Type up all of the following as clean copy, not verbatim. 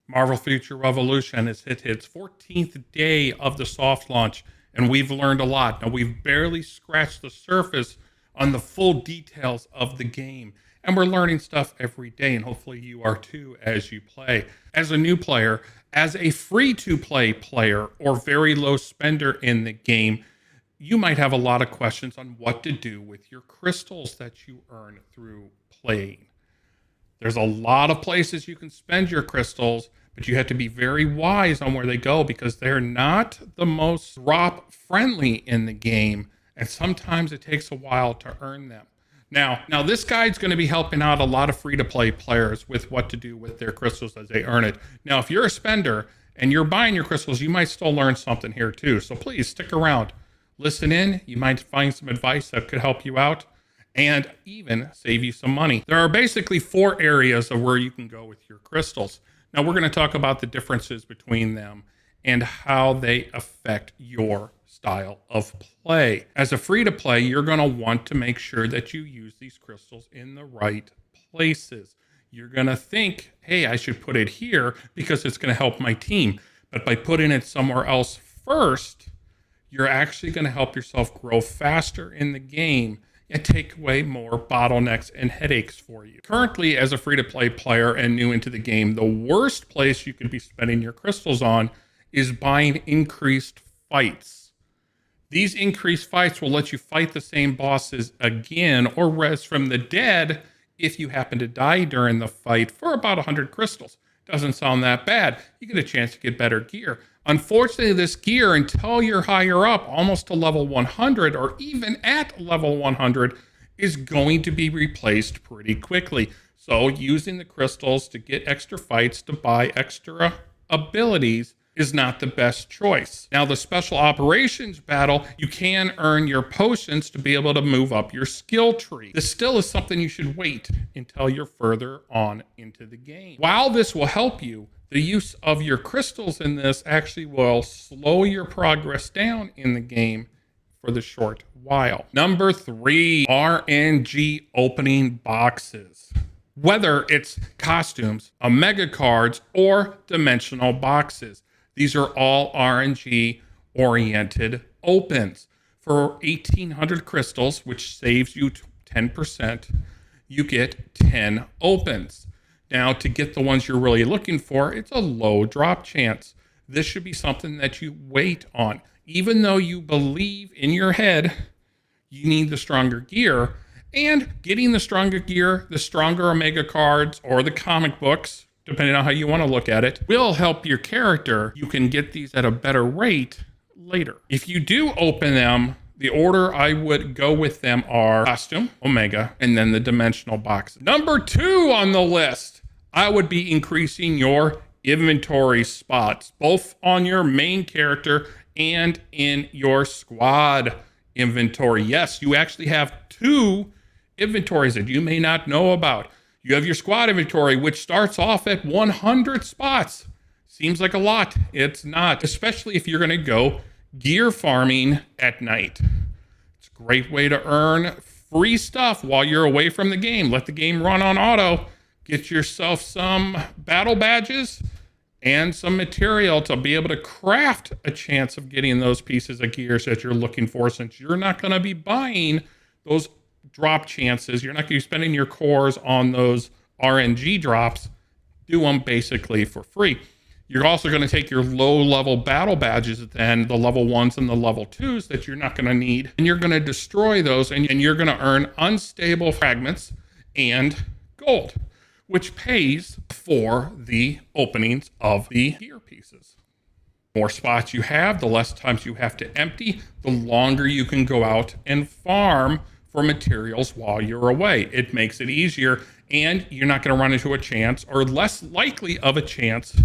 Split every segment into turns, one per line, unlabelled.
Marvel Future Revolution has hit its 14th day of the soft launch, and we've learned a lot. Now, we've barely scratched the surface on the full details of the game, and we're learning stuff every day, and hopefully you are too as you play. As a new player, as a free-to-play player, or very low spender in the game, you might have a lot of questions on what to do with your crystals that you earn through playing. There's a lot of places you can spend your crystals, but you have to be very wise on where they go because they're not the most drop friendly in the game. And sometimes it takes a while to earn them. Now this guide's going to be helping out a lot of free-to-play players with what to do with their crystals as they earn it. Now, if you're a spender and you're buying your crystals, you might still learn something here too. So please stick around. Listen in. You might find some advice that could help you out and even save you some money. There are basically 4 areas of where you can go with your crystals. Now we're going to talk about the differences between them and how they affect your style of play. As a free-to-play, you're going to want to make sure that you use these crystals in the right places. You're going to think, hey, I should put it here because it's going to help my team. But by putting it somewhere else first, you're actually going to help yourself grow faster in the game and take away more bottlenecks and headaches for you. Currently, as a free-to-play player and new into the game, the worst place you could be spending your crystals on is buying increased fights. These increased fights will let you fight the same bosses again or res from the dead if you happen to die during the fight for about 100 crystals. Doesn't sound that bad. You get a chance to get better gear. Unfortunately, this gear, until you're higher up, almost to level 100 or even at level 100, is going to be replaced pretty quickly. So using the crystals to get extra fights, to buy extra abilities, is not the best choice. Now, the special operations battle, you can earn your potions to be able to move up your skill tree. This still is something you should wait until you're further on into the game. While this will help you, the use of your crystals in this actually will slow your progress down in the game for the short while. Number 3, RNG opening boxes. Whether it's costumes, Omega cards, or dimensional boxes. These are all RNG-oriented opens. For 1,800 crystals, which saves you 10%, you get 10 opens. Now, to get the ones you're really looking for, it's a low drop chance. This should be something that you wait on. Even though you believe in your head you need the stronger gear, and getting the stronger gear, the stronger Omega cards, or the comic books, depending on how you want to look at it, will help your character. You can get these at a better rate later. If you do open them, the order I would go with them are costume, Omega, and then the dimensional box. Number 2 on the list, I would be increasing your inventory spots, both on your main character and in your squad inventory. Yes, you actually have 2 inventories that you may not know about. You have your squad inventory, which starts off at 100 spots. Seems like a lot. It's not, especially if you're going to go gear farming at night. It's a great way to earn free stuff while you're away from the game. Let the game run on auto. Get yourself some battle badges and some material to be able to craft a chance of getting those pieces of gears that you're looking for, since you're not going to be buying those drop chances. You're not going to be spending your cores on those RNG drops. Do them basically for free. You're also going to take your low-level battle badges, then the level 1s and the level 2s that you're not going to need, and you're going to destroy those, and you're going to earn unstable fragments and gold, which pays for the openings of the gear pieces. The more spots you have, the less times you have to empty, the longer you can go out and farm for materials while you're away. It makes it easier, and you're not going to run into a chance, or less likely of a chance,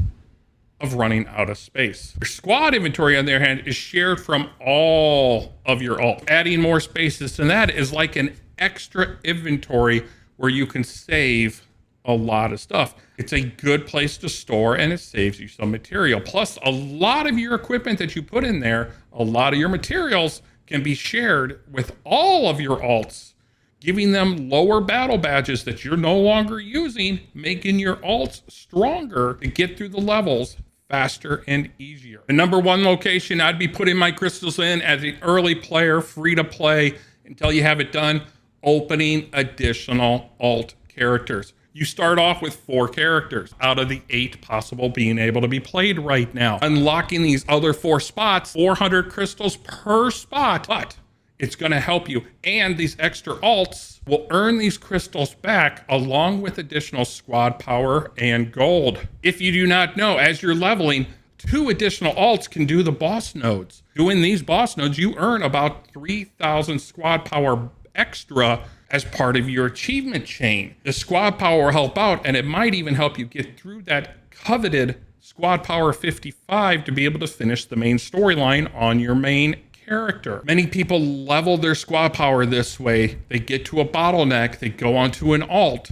of running out of space. Your squad inventory, on the other hand, is shared from all of your alts. Adding more spaces to that is like an extra inventory where you can save a lot of stuff. It's a good place to store, and it saves you some material. Plus, a lot of your equipment that you put in there, a lot of your materials can be shared with all of your alts giving them lower battle badges that you're no longer using, making your alts stronger to get through the levels faster and easier. The number one location I'd be putting my crystals in as an early player, free to play until you have it done, opening additional alt characters. You start off with 4 characters out of the 8 possible being able to be played right now. Unlocking these other 4 spots, 400 crystals per spot, but it's going to help you. And these extra alts will earn these crystals back along with additional squad power and gold. If you do not know, as you're leveling, 2 additional alts can do the boss nodes. Doing these boss nodes, you earn about 3,000 squad power extra as part of your achievement chain. The squad power will help out, and it might even help you get through that coveted squad power 55 to be able to finish the main storyline on your main character. Many people level their squad power this way. They get to a bottleneck, they go onto an alt,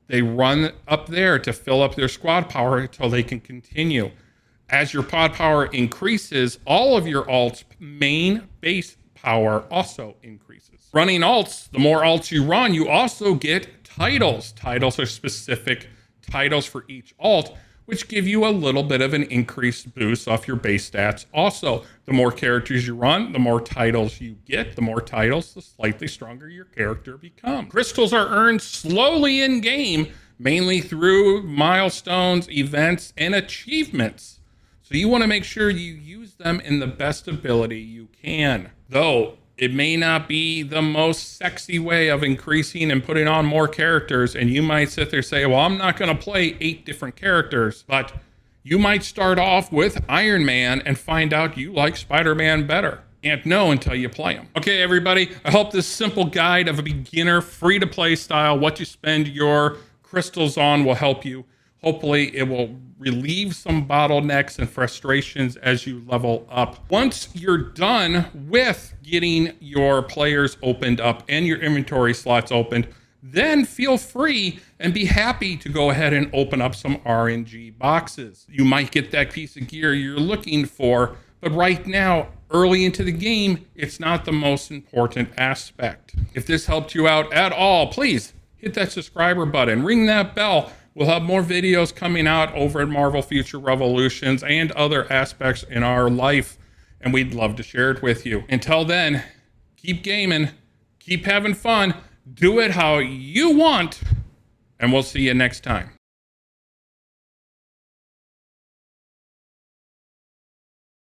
they run up there to fill up their squad power until they can continue. As your pod power increases, all of your alts main base power also increases. Running alts, the more alts you run, you also get titles. Titles are specific titles for each alt, which give you a little bit of an increased boost off your base stats. Also, the more characters you run, the more titles you get. The more titles, the slightly stronger your character becomes. Crystals are earned slowly in game, mainly through milestones, events, and achievements. So you want to make sure you use them in the best ability you can. Though it may not be the most sexy way of increasing and putting on more characters, and you might sit there and say, well, I'm not going to play 8 different characters, but you might start off with Iron Man and find out you like Spider-Man better. Can't know until you play them. Okay, everybody, I hope this simple guide of a beginner free-to-play style, what you spend your crystals on, will help you. Hopefully it will relieve some bottlenecks and frustrations as you level up. Once you're done with getting your players opened up and your inventory slots opened, then feel free and be happy to go ahead and open up some RNG boxes. You might get that piece of gear you're looking for, but right now, early into the game, it's not the most important aspect. If this helped you out at all, please hit that subscriber button, ring that bell. We'll have more videos coming out over at Marvel Future Revolutions and other aspects in our life, and we'd love to share it with you. Until then, keep gaming, keep having fun, do it how you want, and we'll see you next time.